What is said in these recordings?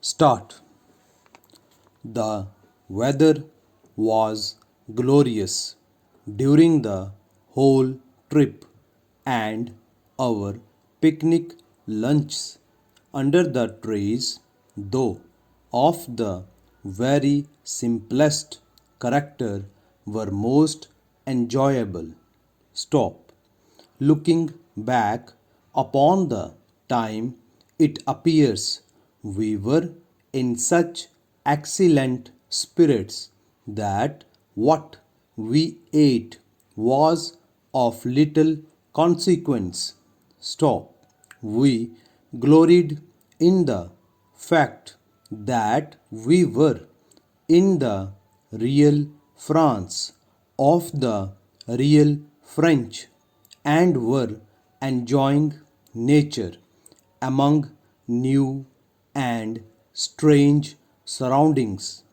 Start. The weather was glorious during the whole trip, and our picnic lunches under the trees, though of the very simplest character, were most enjoyable. Stop. Looking back upon the time, it appears we were in such excellent spirits that what we ate was of little consequence. Stop. We gloried in the fact that we were in the real France of the real French and were enjoying nature among new and strange surroundings.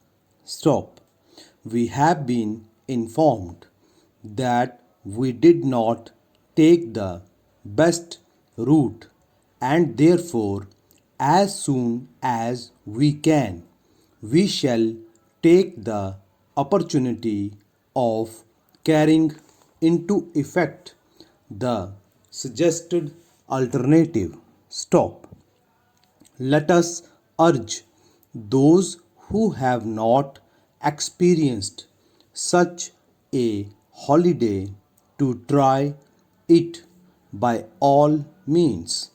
Stop. We have been informed that we did not take the best route, and therefore, as soon as we can, we shall take the opportunity of carrying into effect the suggested alternative. Stop. Let us urge those who have not experienced such a holiday to try it by all means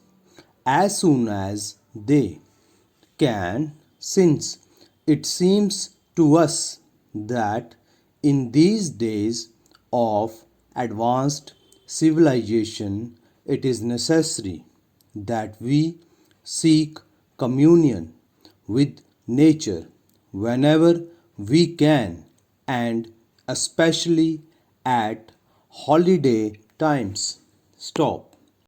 as soon as they can, since it seems to us that in these days of advanced civilization it is necessary that we seek communion with nature whenever we can, and especially at holiday times. Stop.